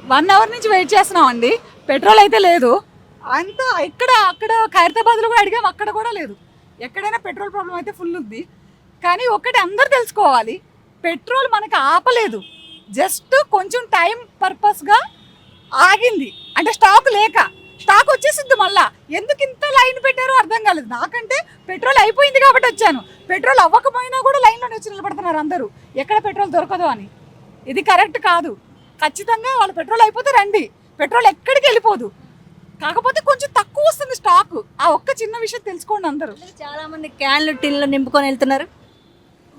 1 hour నుంచి wait చేస్తున్నాం అండి. పెట్రోల్ అయితే లేదు. అంతా అక్కడ ఖైరతాబాద్లో కూడా అడిగాం, అక్కడ కూడా లేదు. ఎక్కడైనా పెట్రోల్ ప్రాబ్లం అయితే ఫుల్ ఉంది. కానీ ఒకటి అందరు తెలుసుకోవాలి, పెట్రోల్ మనకు ఆపలేదు, జస్ట్ కొంచెం టైం పర్పస్గా ఆగింది. అంటే స్టాక్ లేక, స్టాక్ వచ్చేసింది మళ్ళా. ఎందుకు ఇంత లైన్ పెట్టారో అర్థం కాలేదు. నాకంటే పెట్రోల్ అయిపోయింది కాబట్టి వచ్చాను. పెట్రోల్ అవ్వకపోయినా కూడా లైన్లోనే వచ్చి నిలబడుతున్నారు అందరూ, ఎక్కడ పెట్రోల్ దొరకదు అని. ఇది కరెక్ట్ కాదు. ఖచ్చితంగా వాళ్ళు పెట్రోల్ అయిపోతే రండి, పెట్రోల్ ఎక్కడికి వెళ్ళిపోదు. కాకపోతే కొంచెం తక్కువ వస్తుంది స్టాక్. ఆ ఒక్క చిన్న విషయం తెలుసుకోండి అందరూ. చాలా మంది క్యాన్లు టిన్లు నింపుకొని వెళ్తున్నారు.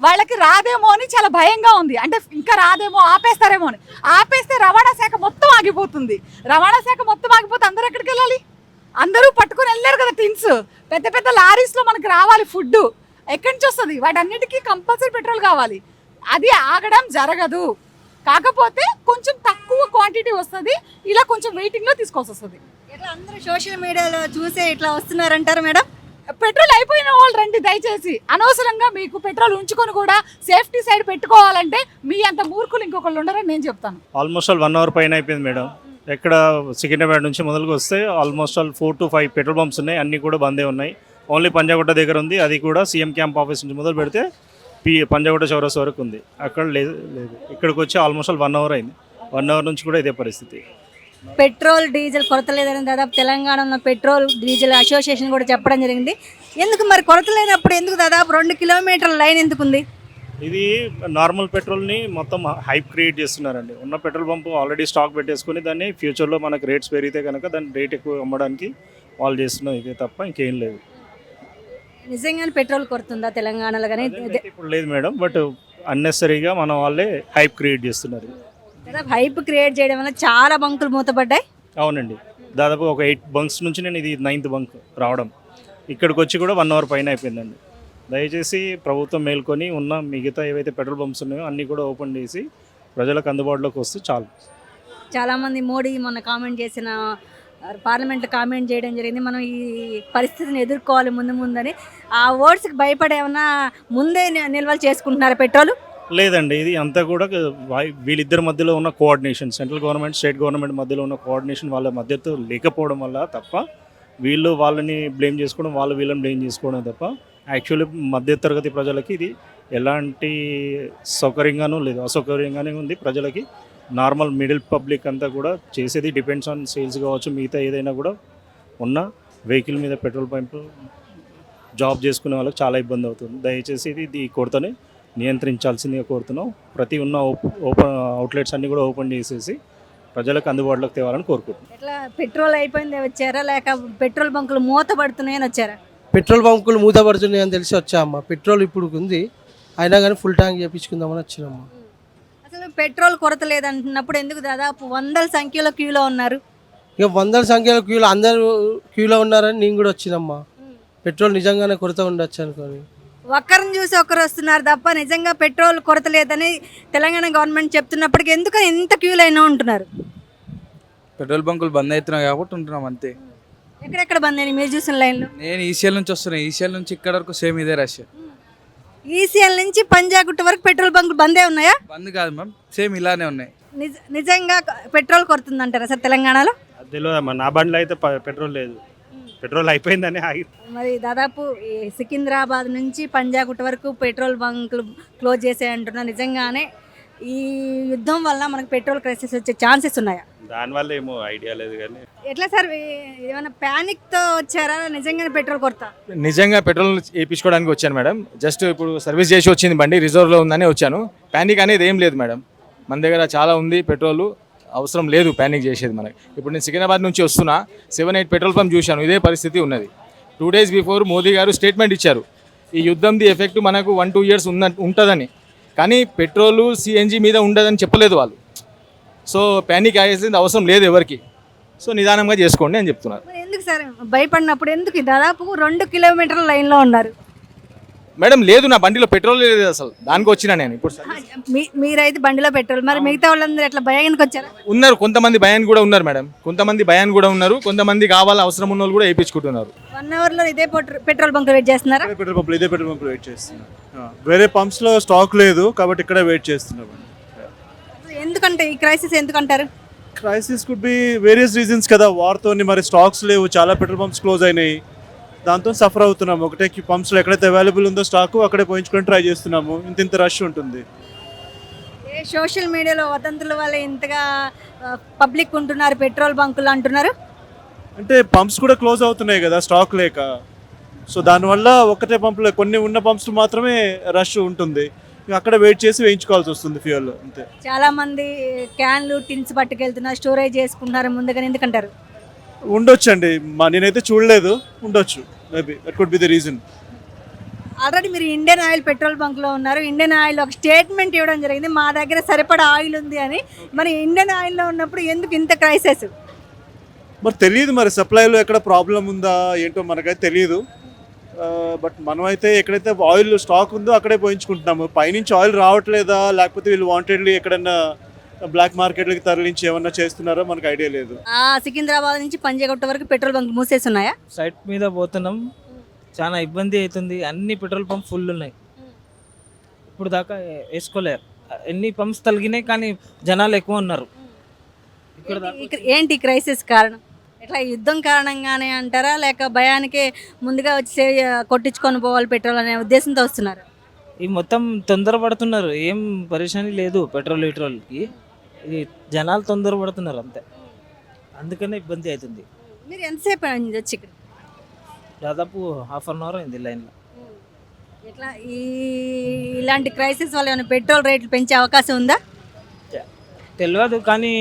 వాళ్ళకి రాదేమో అని చాలా భయంగా ఉంది. అంటే ఇంకా రాదేమో, ఆపేస్తారేమో అని. ఆపేస్తే రవాణా శాఖ మొత్తం ఆగిపోతుంది. రవాణా శాఖ మొత్తం ఆగిపోతే అందరూ ఎక్కడికి వెళ్ళాలి? అందరూ పట్టుకొని వెళ్ళారు కదా టిన్స్. పెద్ద పెద్ద లారీస్లో మనకి రావాలి ఫుడ్. ఎక్కడి నుంచి వస్తుంది? వాటన్నిటికీ కంపల్సరీ పెట్రోల్ కావాలి. అది ఆగడం జరగదు. కాకపోతే కొంచెం తక్కువ క్వాంటిటీ వస్తుంది. ఇలా కొంచెం వెయిటింగ్లో తీసుకోవాల్సి వస్తుంది. ఇట్లా అందరూ సోషల్ మీడియాలో చూసే ఇట్లా వస్తున్నారంటారు మేడం. పెట్రోల్ అయిపోయిన వాళ్ళు రండి దయచేసి. అనవసరంగా మీకు పెట్రోల్ ఉంచుకొని కూడా సేఫ్టీ సైడ్ పెట్టుకోవాలంటే మీ అంత మూర్ఖులు ఇంకొకళ్ళు ఉండరని నేను చెప్తాను. ఆల్మోస్ట్ ఆల్ 1 అవర్ పైన అయిపోయింది మేడం. ఎక్కడ సికింద్రాబాద్ నుంచి మొదలుకు వస్తే almost all 4 to 5 petrol pumps ఉన్నాయి. అన్నీ కూడా బందే ఉన్నాయి. ఓన్లీ పంజాగుట్ట దగ్గర ఉంది. అది కూడా సీఎం క్యాంప్ ఆఫీస్ నుంచి మొదలు పెడితే పంజాగుట్ట చౌరస్ వరకు ఉంది. అక్కడ లేదు. ఇక్కడికి వచ్చి ఆల్మోస్ట్ ఆల్ 1 అవర్ అయింది. 1 అవర్ నుంచి కూడా ఇదే పరిస్థితి. పెట్రోల్ డీజిల్ కొరత లేదని దాదాపు తెలంగాణలో పెట్రోల్ డీజిల్ అసోసియేషన్ కూడా చెప్పడం జరిగింది. ఎందుకు మరి కొరత లేనప్పుడు ఎందుకు దాదాపు 2 కిలోమీటర్ల లైన్ ఎందుకు ఉంది? ఇది నార్మల్ పెట్రోల్ని మొత్తం హైప్ క్రియేట్ చేస్తున్నారండి. ఉన్న పెట్రోల్ పంపు ఆల్రెడీ స్టాక్ పెట్టేసుకొని దాన్ని ఫ్యూచర్లో మనకు రేట్స్ పెరిగితే కనుక దాన్ని రేట్ ఎక్కువ అమ్మడానికి వాళ్ళు చేస్తున్నారు. ఇదే తప్ప ఇంకేం లేదు. నిజంగానే పెట్రోల్ కొరత ఉందా తెలంగాణలో? కానీ ఇప్పుడు లేదు మేడం. బట్ అన్నెసరీగా మన వాళ్ళే హైప్ క్రియేట్ చేస్తున్నారు. దాదాపు హైప్ క్రియేట్ చేయడం వల్ల చాలా బంకులు మూతపడ్డాయి. అవునండి, దాదాపు ఒక 8 బంక్స్ నుంచి నేను ఇది 9th బంక్ రావడం. ఇక్కడికి వచ్చి కూడా 1 అవర్ పైన అయిపోయిందండి. దయచేసి ప్రభుత్వం మేల్కొని ఉన్న మిగతా ఏవైతే పెట్రోల్ పంప్స్ ఉన్నాయో అన్నీ కూడా ఓపెన్ చేసి ప్రజలకు అందుబాటులోకి వస్తే చాలు. చాలామంది మోడీ మొన్న కామెంట్ చేసిన పార్లమెంట్లో కామెంట్ చేయడం జరిగింది, మనం ఈ పరిస్థితిని ఎదుర్కోవాలి ముందని. ఆ వర్డ్స్కి భయపడి ఏమన్నా ముందే నిల్వలు చేసుకుంటున్నారా పెట్రోల్? లేదండి, ఇది అంతా కూడా వీళ్ళిద్దరి మధ్యలో ఉన్న coordination, central government state government మధ్యలో ఉన్న కోఆర్డినేషన్ వాళ్ళ మధ్యతో లేకపోవడం వల్ల తప్ప, వీళ్ళు వాళ్ళని బ్లేమ్ చేసుకోవడం, వాళ్ళు వీళ్ళని బ్లేమ్ చేసుకోవడం తప్ప యాక్చువల్లీ మధ్యతరగతి ప్రజలకి ఇది ఎలాంటి సౌకర్యంగానూ లేదు, అసౌకర్యంగానే ఉంది ప్రజలకి. నార్మల్ మిడిల్ పబ్లిక్ అంతా కూడా చేసేది డిపెండ్స్ ఆన్ సేల్స్ కావచ్చు, మిగతా ఏదైనా కూడా ఉన్న వెహికల్ మీద పెట్రోల్ పంప్ జాబ్ చేసుకునే వాళ్ళకి చాలా ఇబ్బంది అవుతుంది. దయచేసి ఇది ఈ కొరతని నియంత్రించాల్సిందిగా కోరుతున్నాం. ప్రతి ఉన్న ఓపెన్ అవుట్లెట్స్ అన్నీ కూడా ఓపెన్ చేసేసి ప్రజలకు అందుబాటులోకి తేవాలని కోరుకుంటున్నాం. ఎట్లా పెట్రోల్ అయిపోయింది వచ్చారా, లేక పెట్రోల్ బంకులు మూతపడుతున్నాయని వచ్చారా? పెట్రోల్ బంకులు మూతపడుతున్నాయని తెలిసి వచ్చామ్మా. పెట్రోల్ ఇప్పుడు ఉంది, అయినా కానీ ఫుల్ ట్యాంక్ చేయించుకుందామని వచ్చినామ్మా. అసలు పెట్రోల్ కొరత లేదంటున్నప్పుడు ఎందుకు దాదాపు 100ల సంఖ్యలో క్యూలో ఉన్నారు? ఇక 100ల సంఖ్యలో క్యూలో అందరూ క్యూలో ఉన్నారని నేను కూడా వచ్చినమ్మా. పెట్రోల్ నిజంగానే కొరత ఉండొచ్చు అనుకోని. ఒక్కరిని చూసి ఒకరు వస్తున్నారు తప్ప నిజంగా పెట్రోల్ కొరత లేదని తెలంగాణ గవర్నమెంట్ చెప్తున్నప్పటికీ ఎందుకు ఇంత క్యూలో అయినా ఉంటున్నారు? పెట్రోల్ బంకులు బంద్ అవుతున్నాయి కాబట్టి ఉంటున్నాం అంతే. ఎక్కడెక్కడ బంద్ అయినాయి మీరు చూసిన లైన్లో? నేను ఈసీఎల్ నుంచి వస్తున్నాను. ఈసీఎల్ నుంచి ఇక్కడ వరకు సేమ్ ఇదే రష్. ఈసీఎల్ నుంచి పంజాగుట్ట వరకు పెట్రోల్ బంకులు బందే ఉన్నాయా? బంద్ కాదు మ్యామ్, సేమ్ ఇలానే ఉన్నాయి. నిజంగా పెట్రోల్ కొరత ఉందంటారా సార్ తెలంగాణలో? తెలియదమ్మా, నా బండిలో అయితే పెట్రోల్ లేదు, పెట్రోల్ అయిపోయిందని ఆగి. మరి దాదాపు ఈ సికింద్రాబాద్ నుంచి పంజాగుట్ట వరకు పెట్రోల్ బంకులు క్లోజ్ చేసాయంటున్నారు. నిజంగానే ఈ యుద్ధం వల్ల మనకు పెట్రోల్ క్రైసిస్ వచ్చే ఛాన్సెస్ ఉన్నాయా? దానివల్ల ఏమో ఐడియా లేదు కానీ. ఎట్లా సార్, ఏమైనా ప్యానిక్తో వచ్చారా నిజంగానే పెట్రోల్ కొరత? నిజంగా పెట్రోల్ వేయించుకోవడానికి వచ్చాను మేడం. జస్ట్ ఇప్పుడు సర్వీస్ చేసి వచ్చింది బండి, రిజర్వ్లో ఉందని వచ్చాను. ప్యానిక్ అనేది ఏం లేదు మేడం, మన దగ్గర చాలా ఉంది పెట్రోల్, అవసరం లేదు ప్యానిక్ చేసేది మనకి. ఇప్పుడు నేను సికింద్రాబాద్ నుంచి వస్తున్నా, 7-8 పెట్రోల్ పంప్ చూశాను, ఇదే పరిస్థితి ఉన్నది. 2 days బిఫోర్ మోదీ గారు స్టేట్మెంట్ ఇచ్చారు, ఈ యుద్ధంది ఎఫెక్ట్ మనకు 1-2 years ఉంటుందని. కానీ పెట్రోలు సిఎన్జి మీద ఉండదని చెప్పలేదు వాళ్ళు. సో ప్యానిక్ అయ్యేది అవసరం లేదు ఎవరికి. సో నిదానంగా చేసుకోండి అని చెప్తున్నారు. ఎందుకు సార్ భయపడినప్పుడు ఎందుకు దాదాపు 2 కిలోమీటర్ల లైన్లో ఉన్నారు? మేడం లేదు, నా బండిలో పెట్రోల్ లేదు అసలు, దానికి వచ్చినా నేను ఇప్పుడు. మీరైతే బండిలో పెట్రోల్, మరి మిగతా వాళ్ళందరూ ఎట్లా భయానికి వచ్చారా? ఉన్నారు, కొంతమంది భయాన్ని కూడా ఉన్నారు మేడం, కొంతమంది భయాన్ని కూడా ఉన్నారు, కొంతమంది కావాలి అవసరం ఉన్న వాళ్ళు కూడా వేయించుకుంటున్నారు. 1 అవర్లో ఇదే పెట్రోల్ బంక్ వెయిట్ చేస్తున్నారా? ఇదే పెట్రోల్ బంక్ వెయిట్ చేస్తున్నారు. వేరే పంప్స్లో స్టాక్ లేదు కాబట్టి ఇక్కడ వెయిట్ చేస్తున్నాం. ఎందుకంటే ఈ క్రైసిస్ ఎందుకంటారు? Crisis could be various reasons కదా, వార్తో మరి స్టాక్స్ లేవు, చాలా పెట్రోల్ పంప్స్ క్లోజ్ అయినాయి, దాంతో సఫర్ అవుతున్నాము. ఒకటే పంప్స్లో ఎక్కడైతే అవైలబుల్ ఉందో స్టాక్ అక్కడే పోయించుకొని ట్రై చేస్తున్నాము. ఇంత రష్ ఉంటుంది. సోషల్ మీడియాలో వదంతుల వల్ల ఇంతగా పబ్లిక్ ఉంటున్నారు, పెట్రోల్ బంకులు అంటున్నారు. అంటే పంప్స్ కూడా క్లోజ్ అవుతున్నాయి కదా స్టాక్ లేక. సో దానివల్ల ఒకటే పంపులో కొన్ని ఉన్న పంప్స్ మాత్రమే రష్ ఉంటుంది. అక్కడ వెయిట్ చేసి వేయించుకోవాల్సి వస్తుంది ఫ్యూయల్, అంతే. చాలా మంది క్యాన్లు టిన్స్ పట్టుకెళ్తున్నారు, స్టోరేజ్ చేసుకుంటున్నారు ముందుగానే, ఎందుకంటారు? ఉండొచ్చండి, నేనైతే చూడలేదు, ఉండొచ్చు, maybe that could be the reason. Already మీరు ఇండియన్ ఆయిల్ పెట్రోల్ బంక్లో ఉన్నారు. ఇండియన్ ఆయిల్ ఒక స్టేట్మెంట్ ఇవ్వడం జరిగింది, మా దగ్గర సరిపడా ఆయిల్ ఉంది అని. మరి ఇండియన్ ఆయిల్లో ఉన్నప్పుడు ఎందుకు ఇంత క్రైసిస్? మరి తెలియదు, మరి సప్లైలో ఎక్కడ ప్రాబ్లం ఉందా ఏంటో మనకైతే తెలియదు. బట్ మనం అయితే ఎక్కడైతే ఆయిల్ స్టాక్ ఉందో అక్కడే పోయించుకుంటున్నాము. పైనుంచి ఆయిల్ రావట్లేదా, లేకపోతే వీళ్ళు వాంటెడ్లీ ఎక్కడన్నా బ్లాక్ మార్కెట్లకి తరలించి ఏమన్నా చేస్తున్నారో మనకు ఐడియా లేదు. సికింద్రాబాద్ నుంచి పంజాగుట్ట వరకు పెట్రోల్ బంక్ మూసేసి ఉన్నాయా? సైట్ మీద పోతున్నాం, చాలా ఇబ్బంది అవుతుంది. అన్ని పెట్రోల్ పంప్ ఫుల్ ఉన్నాయి, ఇప్పుడు దాకా వేసుకోలేరు. ఎన్ని పంప్స్ తలిగినాయి కానీ జనాలు ఎక్కువ ఉన్నారు. ఇక్కడ ఏంటి క్రైసిస్ కారణం? ఎట్లా యుద్ధం కారణంగానే అంటారా, లేక భయానికే ముందుగా వచ్చి కొట్టించుకొని పోవాలి పెట్రోల్ అనే ఉద్దేశంతో వస్తున్నారు? ఈ మొత్తం తొందరపడుతున్నారు, ఏం పరేషాని లేదు పెట్రోల్కి. ఇది జనాలు తొందరపడుతున్నారు అంతే, అందుకనే ఇబ్బంది అవుతుంది. మీరు ఎంతసేపు అయింది వచ్చి ఇక్కడ? దాదాపు ½ అన్ అవర్ అయింది లైన్లో. ఎట్లా ఇలాంటి క్రైసిస్ వల్ల ఏమైనా పెట్రోల్ రేట్లు పెంచే అవకాశం ఉందా? తెలియదు కానీ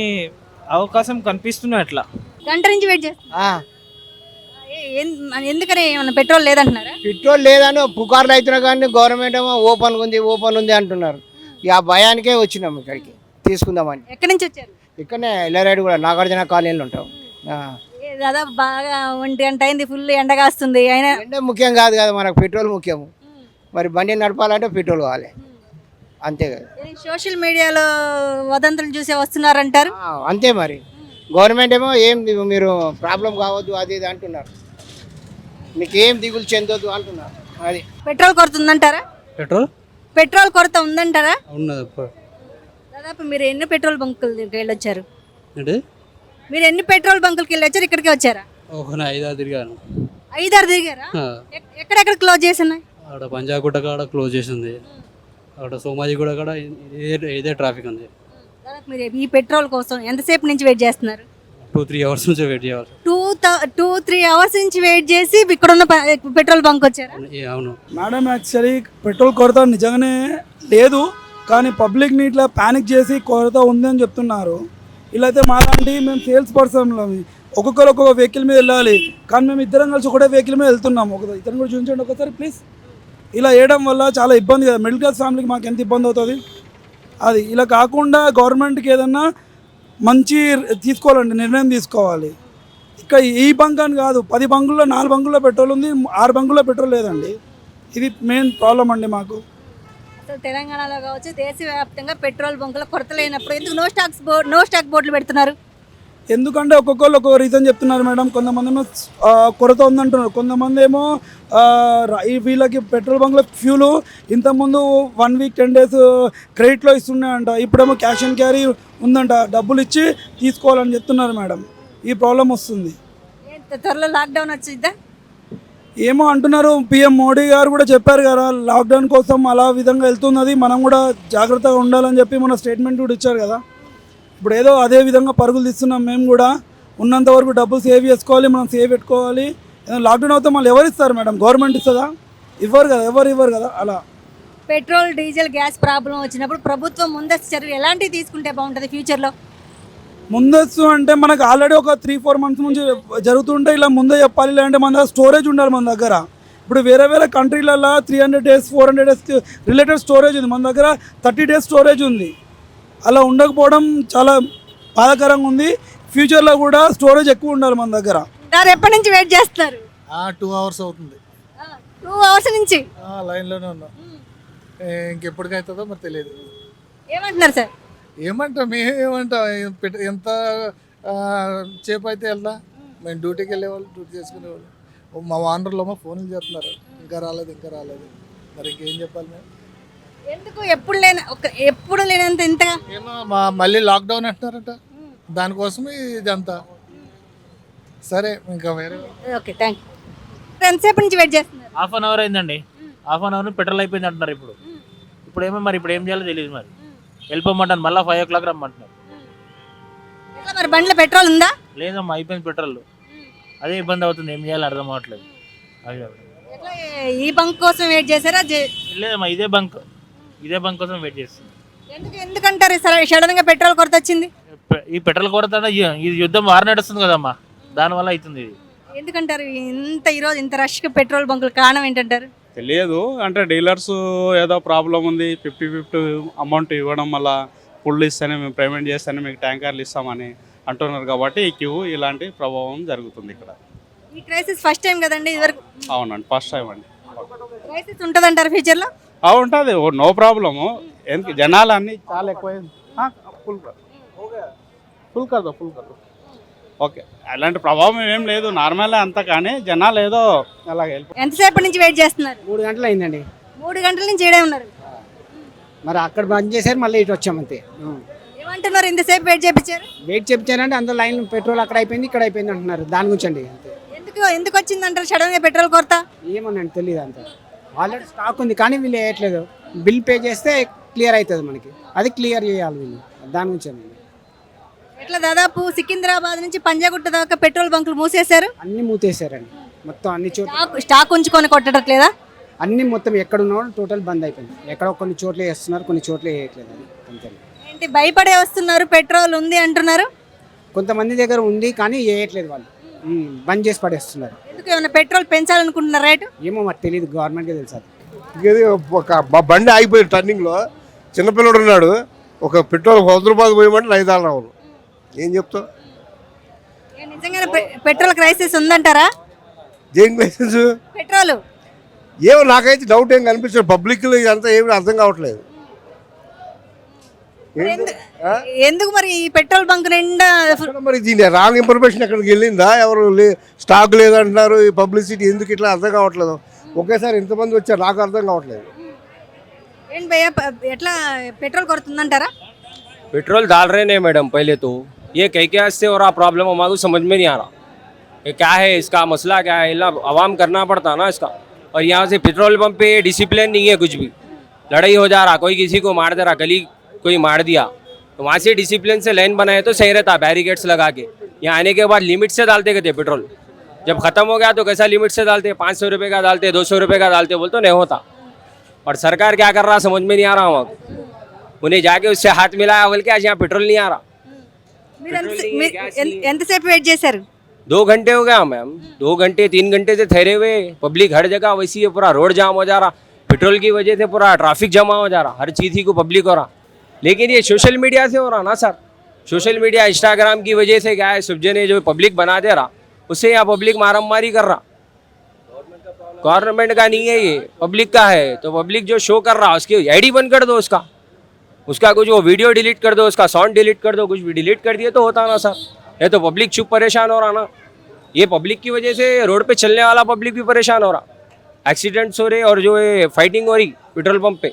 అవకాశం కనిపిస్తున్నాయి. అట్లా గంట నుంచి వెయిట్ చేస్తా, ఎందుకని ఏమన్నా పెట్రోల్ లేదంటున్నారా? పెట్రోల్ లేదని పుకార్లు అవుతున్నా కానీ గవర్నమెంట్ ఏమో ఓపెన్ ఉంది అంటున్నారు. ఇక ఆ భయానికే వచ్చినాము ఇక్కడికి తీసుకుందామని. ఎక్కడి నుంచి వచ్చారు? ఇక్కడనే ఎల్లారెడ్డి కూడా నాగార్జున కాలనీలో ఉంటాం. దాదాపు బాగా 1 గంట అయింది, ఫుల్ ఎండగా వస్తుంది. అయినా ఎండ ముఖ్యం కాదు కదా, మనకు పెట్రోల్ ముఖ్యము. మరి బండి నడపాలంటే పెట్రోల్ కావాలి, అంతే కదా. సోషల్ మీడియాలో వదంతులు చూసే వస్తున్నారంటారు. అంతే మరి. గవర్నమెంట్ ఏమో ఏం మీరు ప్రాబ్లం కావద్దు అది ఇది అంటున్నారు, మీకు ఏం దిగులు చెందొద్దు అంటున్నారు. అది పెట్రోల్ కొరత ఉందంటారా? పెట్రోల్ కొరత ఉందంటారా? ఉన్నది. దాదాపు మీరు ఎన్ని పెట్రోల్ బంకులకి వెళ్ళొచ్చారు? మీరు ఎన్ని పెట్రోల్ బంకులకి వెళ్ళొచ్చారు? ఇక్కడికి వచ్చారా? 5-6 తిరిగాను. 5-6 తిరిగారా? ఎక్కడెక్కడ క్లోజ్ చేస్తున్నాయి? అక్కడ పంజాగుట్ట కాడ క్లోజ్ చేసింది, అక్కడ సోమాజిగూడ కాడ ఇదే ట్రాఫిక్ ఉంది. దాదాపు మీరు ఈ పెట్రోల్ కోసం ఎంతసేపు నుంచి వెయిట్ చేస్తున్నారు? 2-3 అవర్స్ నుంచి వెయిట్ చేయాలి. 2-3 అవర్స్ నుంచి వెయిట్ చేసి ఇక్కడ ఉన్న పెట్రోల్ బంక్ వచ్చారా? అవును మేడం, యాక్చువల్లీ పెట్రోల్ కొరత నిజంగానే లేదు, కానీ పబ్లిక్ని ఇట్లా ప్యానిక్ చేసి కొరత ఉంది అని చెప్తున్నారు. ఇలా అయితే మాలాంటి మేము సేల్స్ పర్సన్లో ఒక్కొక్కరు ఒక్కొక్క వెహికల్ మీద వెళ్ళాలి, కానీ మేము ఇద్దరం కలిసి ఒకటే వెహికల్ మీద వెళ్తున్నాము. ఇతను కూడా చూపించండి ఒకసారి ప్లీజ్. ఇలా వేయడం వల్ల చాలా ఇబ్బంది కదా, మిడిల్ క్లాస్ ఫ్యామిలీకి మాకు ఎంత ఇబ్బంది అవుతుంది. అది ఇలా కాకుండా గవర్నమెంట్కి ఏదన్నా మంచి తీసుకోవాలండి, నిర్ణయం తీసుకోవాలి. ఇక్కడ ఈ బంక్ అని కాదు, 10 బంకుల్లో 4 బంకుల్లో పెట్రోల్ ఉంది, 6 బంకుల్లో పెట్రోల్ లేదండి. ఇది మెయిన్ ప్రాబ్లం అండి మాకు. అసలు తెలంగాణలో కావచ్చు దేశవ్యాప్తంగా పెట్రోల్ బంకుల కొరత లేనప్పుడు ఎందుకు నో స్టాక్ బోర్డులు పెడుతున్నారు? ఎందుకంటే ఒక్కొక్కరు ఒక్కొక్క రీజన్ చెప్తున్నారు మేడం. కొంతమంది ఏమో కొరత ఉందంటున్నారు, కొంతమంది ఏమో వీళ్ళకి పెట్రోల్ బంక్లో ఫ్యూలు ఇంతకుముందు 1 వీక్ 10 డేస్ క్రెడిట్లో ఇస్తున్నాయంట, ఇప్పుడేమో క్యాష్ అండ్ క్యారీ ఉందంట, డబ్బులు ఇచ్చి తీసుకోవాలని చెప్తున్నారు మేడం. ఈ ప్రాబ్లం వస్తుంది. త్వరలో లాక్డౌన్ వచ్చిద్దా? ఏమో అంటున్నారు, పిఎం మోడీ గారు కూడా చెప్పారు కదా లాక్డౌన్ కోసం అలా విధంగా వెళ్తున్నది, మనం కూడా జాగ్రత్తగా ఉండాలని చెప్పి మన స్టేట్మెంట్ కూడా ఇచ్చారు కదా. ఇప్పుడు ఏదో అదే విధంగా పరుగులు తీస్తున్నాం. మేము కూడా ఉన్నంత వరకు డబ్బులు సేవ్ చేసుకోవాలి, మనం సేవ్ పెట్టుకోవాలి. లాక్డౌన్ అవుతే మళ్ళీ ఎవరు ఇస్తారు మేడం? గవర్నమెంట్ ఇస్తుందా? ఇవ్వరు కదా, ఎవరు ఇవ్వరు కదా. అలా పెట్రోల్ డీజిల్ గ్యాస్ ప్రాబ్లం వచ్చినప్పుడు ప్రభుత్వం ముందస్తు చర్యలు ఎలాంటివి తీసుకుంటే బాగుంటుంది ఫ్యూచర్లో? ముందస్తు అంటే మనకు ఆల్రెడీ ఒక 3-4 మంత్స్ నుంచి జరుగుతుంటే ఇలా ముందే చెప్పాలి. లేదంటే మన దగ్గర స్టోరేజ్ ఉండాలి మన దగ్గర. ఇప్పుడు వేరే కంట్రీలలో 300 డేస్ 400 డేస్ రిలేటెడ్ స్టోరేజ్ ఉంది, మన దగ్గర 30 డేస్ స్టోరేజ్ ఉంది. అలా ఉండకపోవడం చాలా బాధాకరంగా ఉంది. ఫ్యూచర్లో కూడా స్టోరేజ్ ఎక్కువ ఉండాలి మన దగ్గర. ఎప్పటి నుంచి వెయిట్ చేస్తున్నారు? 2 అవర్స్ అవుతుంది. 2 అవర్స్ నుంచి లైన్లోనే ఉన్నాం. ఇంకెప్పటికవుతుందో మరి తెలియదు. ఏమంటున్నారు సార్? ఏమంటాం ఎంత చేపు అయితే వెళ్దా. మేము డ్యూటీకి వెళ్ళేవాళ్ళు, డ్యూటీ చేసుకునేవాళ్ళు. మా వానర్లో ఫోన్లు చేస్తున్నారు, ఇంకా రాలేదు. మరి ఇంకేం చెప్పాలి మేము? ఎందుకు ఎప్పుడు లేనంత ఇంతగా? ఏమో మళ్ళీ లాక్డౌన్ అంటున్నారట. దానికోసం ఇదంతా. సరే ఇంకా వేరే ఓకే, థ్యాంక్ యూ. ఎంతసేపు నుంచి వెయిట్ చేస్తున్నారు? హాఫ్ అన్ అవర్ అయిందండి. హాఫ్ అన్ అవర్ పెట్రోల్ అయిపోయింది అంటున్నారు. ఇప్పుడు ఏం చేయాలో తెలియదు మరి. వెళ్ళిపోమంటాను, మళ్ళీ 5 o'clock రమ్మంటున్నారు. ఎట్లా మరి బండిలో పెట్రోల్ ఉందా? లేదమ్మా, అయిపోయింది పెట్రోల్. అదే ఇబ్బంది అవుతుంది, ఏం చేయాలో అర్థం అవ్వట్లేదు. ఎట్లా ఈ బంక్ కోసం వెయిట్ చేశారా? లేదమ్మా, ఇదే బంక్ కోసం వెయిట్ చేస్తుంది. ఎందుకంటారు సడన్ గా పెట్రోల్ కొరత వచ్చింది? ఈ పెట్రోల్ కొరత ఈ యుద్ధం వారు నడుస్తుంది కదమ్మా, దానివల్ల అవుతుంది ఇది. ఎందుకంటారు ఈరోజు ఇంత రష్ పెట్రోల్ బంకులు కారణం ఏంటంటారు? తెలియదు, అంటే డీలర్స్ ఏదో ప్రాబ్లం ఉంది, 50-50 అమౌంట్ ఇవ్వడం వల్ల ఫుల్ ఇస్తేనే మేము పేమెంట్ చేస్తేనే మీకు ట్యాంకర్లు ఇస్తామని అంటున్నారు కాబట్టి ఈ క్యూ ఇలాంటి ప్రభావం జరుగుతుంది ఇక్కడ. ఈ క్రైసిస్ ఫస్ట్ టైం కదండి ఇదివరకు? అవునండి, ఫస్ట్ టైం అండి. క్రైసిస్ ఉంటుందంటారు ఫ్యూచర్లో? ఉంటుంది, నో ప్రాబ్లము. ఎందుకు జనాలు అన్నీ చాలా ఎక్కువైంది. ఫుల్ కర్దో ఓకే, అలాంటి ప్రభావం ఏం లేదు, నార్మల్ అంతా. కానీ జనాలు ఏదో అలాగే. ఎంతసేపటి నుంచి వెయిట్ చేస్తున్నారు? 3 గంటలు అయిందండి. 3 గంటల నుంచి ఏడే ఉన్నారు. మరి అక్కడ బంద్ చేశారు, మళ్ళీ ఇటు వచ్చామంతే. ఏమంటున్నారు ఇంతసేపు వెయిట్ చేయించారు? వెయిట్ చెప్తానంటే అందరూ లైన్ పెట్రోల్ అక్కడ అయిపోయింది ఇక్కడ అయిపోయింది అంటున్నారు. దాని గురించి అండి అంతే. ఎందుకు వచ్చింది అంటారు సడన్ గా పెట్రోల్ కొరత? ఏమోనండి తెలియదు అంత. ఆల్రెడీ స్టాక్ ఉంది కానీ వీళ్ళు వేయట్లేదు. బిల్ పే చేస్తే క్లియర్ అవుతుంది మనకి, అది క్లియర్ చేయాలి వీళ్ళు. దాని గురించి అండి. ఎట్లా దాదాపు సికింద్రాబాద్ నుంచి పంజాగుట్ట దాకా పెట్రోల్ బంకులు మూసేశారు, అన్ని మూతేశారండి మొత్తం. అన్ని చోట్ల స్టాక్ ఉంచుకొని కొట్టట్లేదా? అన్ని మొత్తం ఎక్కడ ఉన్నాడో టోటల్ బంద్ అయిపోయింది. ఎక్కడ కొన్ని చోట్ల వేస్తున్నారు, కొన్ని చోట్ల వేయట్లేదు. అది అంతే. ఏంటి భయపడే వస్తున్నారు, పెట్రోల్ ఉంది అంటున్నారు. కొంతమంది దగ్గర ఉంది కానీ వేయట్లేదు, వాళ్ళు బంద్ చేసి పడేస్తున్నారు. ఎందుకు ఏమైనా పెట్రోల్ పెంచాలనుకుంటున్నారు రేటు? ఏమో మరి తెలియదు, గవర్నమెంట్కే తెలుసు. ఒక బండి ఆగిపోయింది టర్నింగ్లో, చిన్నపిల్లడు ఉన్నాడు. ఒక పెట్రోల్ 100 రూపాయలు పోయమంటే 5 రావు. ఏం చెప్తావు? నిజంగానే పెట్రోల్ క్రైసిస్ ఉందంటారా? దేనికి లైసెన్స్ పెట్రోల్ ఏమో నాకైతే డౌట్ ఏం కనిపించదు. పబ్లిక్లో ఇదంతా ఏమి అర్థం కావట్లేదు. ఎందుకు మరి ఈ పెట్రోల్ బంక్ నిండా మరి దీని రాంగ్ ఇన్ఫర్మేషన్ ఎక్కడికి వెళ్ళిందా? ఎవరు స్టాక్ లేదంటున్నారు. ఈ పబ్లిసిటీ ఎందుకు ఇట్లా అర్థం కావట్లేదు. ఒకేసారి ఎంతమంది వచ్చారు నాకు అర్థం కావట్లేదు. ఏంటి భయ్యా, ఎట్లా పెట్రోల్ కొడుతుందంటారా? पेट्रोल डाल रहे नहीं मैडम, पहले तो ये कह के से हो रहा प्रॉब्लम हमारे समझ में नहीं आ रहा ये क्या है, इसका मसला क्या है, आवाम करना पड़ता ना इसका। और यहाँ से पेट्रोल पंप पे डिसिप्लिन नहीं है, कुछ भी लड़ाई हो जा रहा, कोई किसी को मार दे रहा, गली कोई मार दिया, तो वहाँ से डिसिप्लिन से लाइन बनाए तो सही रहता, बैरिकेड्स लगा के। यहाँ आने के बाद लिमिट से डालते कहते पेट्रोल, जब ख़त्म हो गया तो कैसा लिमिट से डालते, 500 रुपये का डालते, 200 रुपये का डालते, बोल तो नहीं होता। और सरकार क्या कर रहा समझ में नहीं आ रहा वहाँ, उन्हें जाके उससे हाथ मिलाया बोल के आज यहाँ पेट्रोल नहीं आ रहा। ఎంతసేపు వెయిట్ చేశారు? 2 घंटे हो गया मैम, 2 घंटे 3 घंटे से ठहरे हुए। पब्लिक हर जगह वैसी है, पूरा रोड जाम हो जा रहा, पेट्रोल की वजह से पूरा ट्रैफिक जमा हो जा रहा, हर चीज़ ही को पब्लिक हो रहा। लेकिन ये सोशल मीडिया से हो रहा ना सर, सोशल मीडिया इंस्टाग्राम की वजह से क्या है, सब जने जो पब्लिक बना दे रहा, उससे यहाँ पब्लिक मारामारी कर रहा। गवर्नमेंट का नहीं है ये, पब्लिक का है। तो पब्लिक जो शो कर रहा उसकी आईडी बंद कर दो, उसका कुछ वो वीडियो डिलीट कर दो, उसका साउंड डिलीट कर दो, कुछ भी डिलीट कर दिए तो होता ना सर। ये तो पब्लिक चुप परेशान हो रहा ना, ये पब्लिक की वजह से रोड पे चलने वाला पब्लिक भी परेशान हो रहा, एक्सीडेंट्स हो रहे और जो ये फाइटिंग हो रही पेट्रोल पंप पे।